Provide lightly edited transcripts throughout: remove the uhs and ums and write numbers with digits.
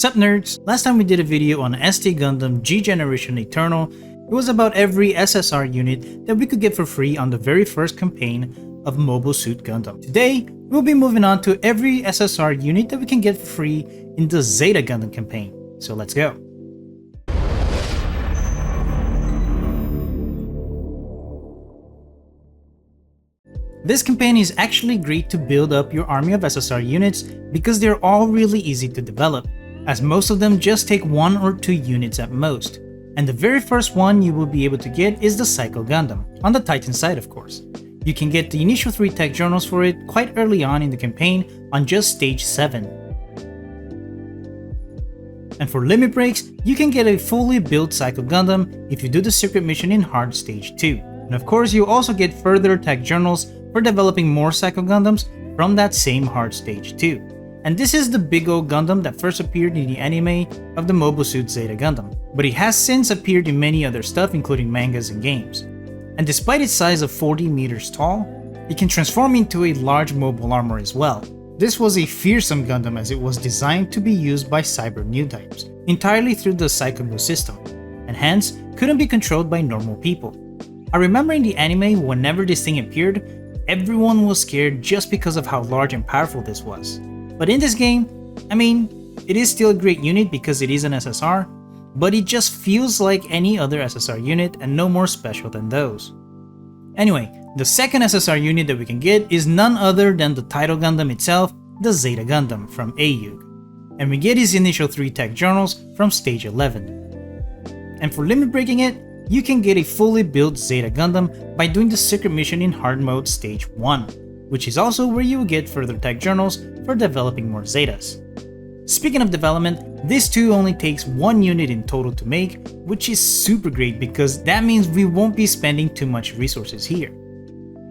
Sup nerds, last time we did a video on ST Gundam G Generation Eternal, it was about every SSR unit that we could get for free on the very first campaign of Mobile Suit Gundam. Today, we'll be moving on to every SSR unit that we can get for free in the Zeta Gundam campaign. So let's go. This campaign is actually great to build up your army of SSR units because they're all really easy to develop, as most of them just take 1 or 2 units at most. And the very first one you will be able to get is the Psycho Gundam, on the Titan side of course. You can get the initial 3 tech journals for it quite early on in the campaign on just stage 7. And for limit breaks, you can get a fully built Psycho Gundam if you do the secret mission in hard stage 2. And of course you also get further tech journals for developing more Psycho Gundams from that same hard stage 2. And this is the big old Gundam that first appeared in the anime of the Mobile Suit Zeta Gundam, but it has since appeared in many other stuff including mangas and games. And despite its size of 40 meters tall, it can transform into a large mobile armor as well. This was a fearsome Gundam as it was designed to be used by cyber new types, entirely through the Psycho system, and hence couldn't be controlled by normal people. I remember in the anime whenever this thing appeared, everyone was scared just because of how large and powerful this was. But in this game, I mean, it is still a great unit because it is an SSR, but it just feels like any other SSR unit and no more special than those. Anyway, the second SSR unit that we can get is none other than the title Gundam itself, the Zeta Gundam from Hyaku. And we get his initial 3 tech journals from stage 11. And for limit breaking it, you can get a fully built Zeta Gundam by doing the secret mission in hard mode stage 1, which is also where you will get further tech journals for developing more Zetas. Speaking of development, this too only takes 1 unit in total to make, which is super great because that means we won't be spending too much resources here.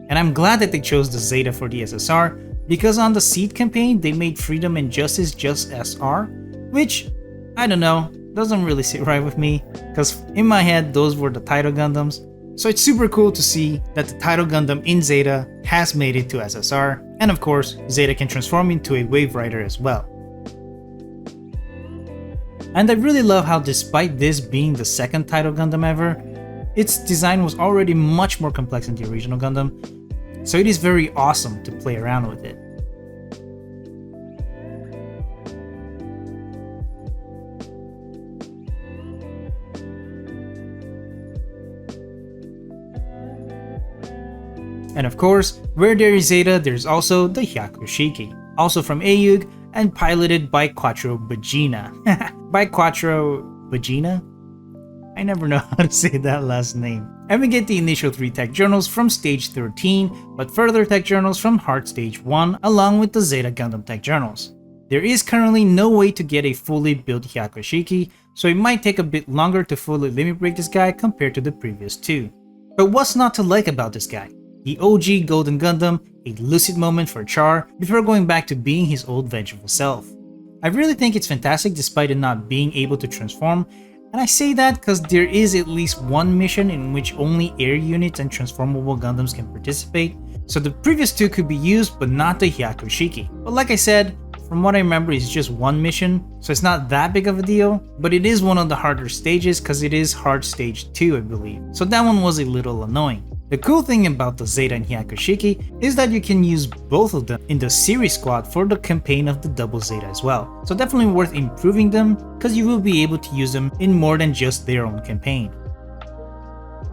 And I'm glad that they chose the Zeta for the SSR because on the Seed campaign they made Freedom and Justice just SR, which, I don't know, doesn't really sit right with me because in my head those were the title Gundams. So it's super cool to see that the title Gundam in Zeta has made it to SSR, and of course, Zeta can transform into a Wave Rider as well. And I really love how despite this being the second title Gundam ever, its design was already much more complex than the original Gundam, so it is very awesome to play around with it. And of course, where there is Zeta, there's also the Hyaku Shiki, also from Hyaku and piloted by Quattro Bagina. By Quattro Bagina? I never know how to say that last name. And we get the initial 3 tech journals from stage 13, but further tech journals from hard stage 1 along with the Zeta Gundam tech journals. There is currently no way to get a fully built Hyaku Shiki, so it might take a bit longer to fully limit break this guy compared to the previous 2. But what's not to like about this guy? The OG Golden Gundam, a lucid moment for Char before going back to being his old vengeful self. I really think it's fantastic despite it not being able to transform, and I say that because there is at least one mission in which only air units and transformable Gundams can participate, so the previous 2 could be used but not the Hyaku Shiki. But like I said, from what I remember it's just one mission, so it's not that big of a deal, but it is one of the harder stages because it is hard stage 2 I believe, so that one was a little annoying. The cool thing about the Zeta and Hyaku Shiki is that you can use both of them in the series squad for the campaign of the double Zeta as well, so definitely worth improving them because you will be able to use them in more than just their own campaign.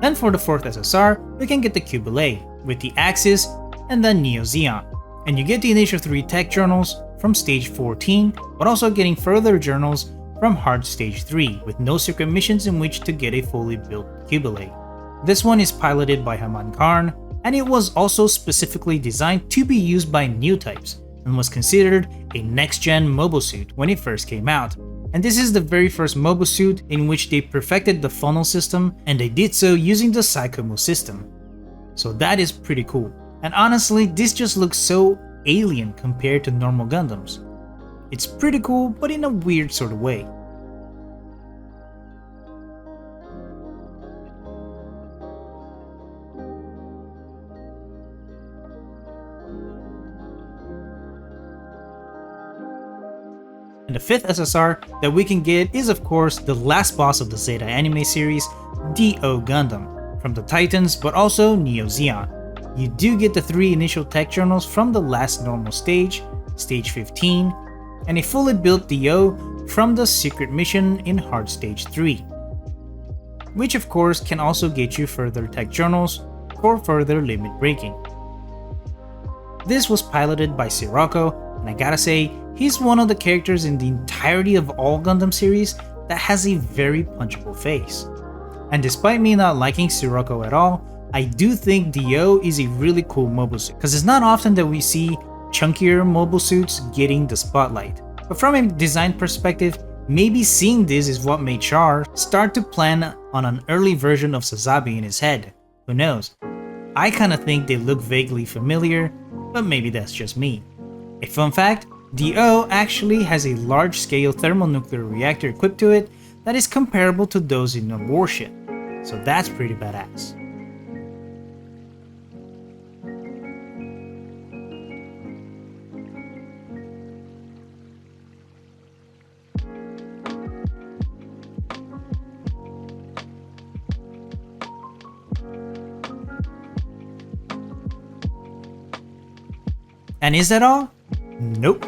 Then for the 4th SSR, we can get the Qubeley with the Axis and then Neo Zeon, and you get the initial 3 tech journals from stage 14, but also getting further journals from hard stage 3 with no secret missions in which to get a fully built Qubeley. This one is piloted by Haman Karn, and it was also specifically designed to be used by new types, and was considered a next-gen mobile suit when it first came out. And this is the very first mobile suit in which they perfected the funnel system, and they did so using the Psycho system. So that is pretty cool. And honestly, this just looks so alien compared to normal Gundams. It's pretty cool, but in a weird sort of way. And the 5th SSR that we can get is of course the last boss of the Zeta anime series, D.O. Gundam, from the Titans but also Neo Zeon. You do get the 3 initial tech journals from the last normal stage, stage 15, and a fully built D.O. from the secret mission in Hard Stage 3, which of course can also get you further tech journals for further limit breaking. This was piloted by Sirocco, and I gotta say, he's one of the characters in the entirety of all Gundam series that has a very punchable face. And despite me not liking Sirocco at all, I do think D.O. is a really cool mobile suit, because it's not often that we see chunkier mobile suits getting the spotlight. But from a design perspective, maybe seeing this is what made Char start to plan on an early version of Sazabi in his head. Who knows? I kinda think they look vaguely familiar, but maybe that's just me. A fun fact, D.O. actually has a large-scale thermonuclear reactor equipped to it that is comparable to those in a warship, so that's pretty badass. And is that all? Nope.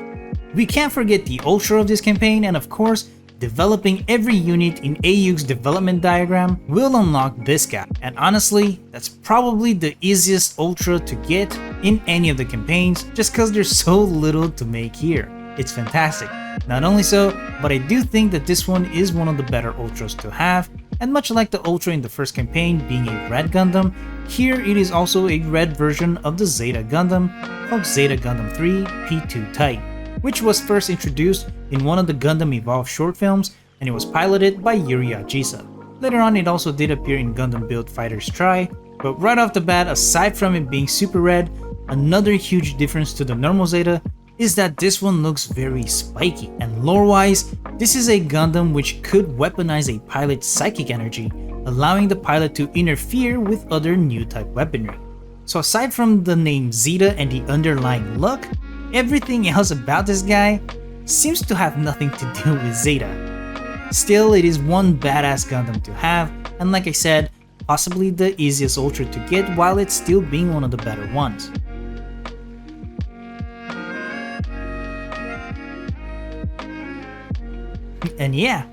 We can't forget the ultra of this campaign, and of course, developing every unit in AYUG's development diagram will unlock this guy. And honestly, that's probably the easiest ultra to get in any of the campaigns, just cause there's so little to make here. It's fantastic. Not only so, but I do think that this one is one of the better ultras to have, and much like the ultra in the first campaign being a red Gundam, here it is also a red version of the Zeta Gundam called Zeta Gundam 3 P2 Type, which was first introduced in one of the Gundam Evolved short films, and it was piloted by Yuri Ajisa. Later on it also did appear in Gundam Build Fighters Try, but right off the bat, aside from it being super red, another huge difference to the normal Zeta is that this one looks very spiky, and lore-wise, this is a Gundam which could weaponize a pilot's psychic energy, allowing the pilot to interfere with other new type weaponry. So aside from the name Zeta and the underlying look, everything else about this guy seems to have nothing to do with Zeta. Still, it is one badass Gundam to have, and like I said, possibly the easiest ultra to get while it's still being one of the better ones. And yeah,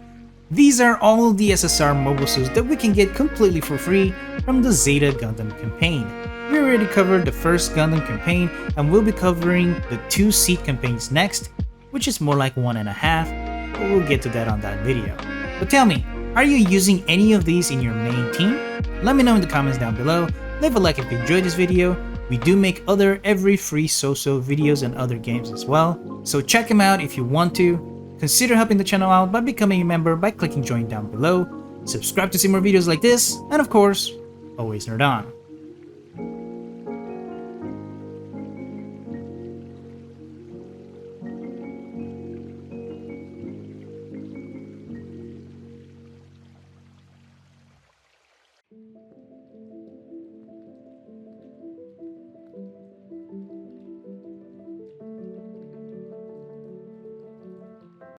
these are all of the SSR mobile suits that we can get completely for free from the Zeta Gundam campaign. We already covered the first Gundam campaign, and we'll be covering the 2 seat campaigns next, which is more like 1.5, but we'll get to that on that video. But tell me, are you using any of these in your main team? Let me know in the comments down below. Leave a like if you enjoyed this video. We do make other every free so-so videos and other games as well, so check them out if you want to. Consider helping the channel out by becoming a member by clicking join down below. Subscribe to see more videos like this, and of course, always nerd on.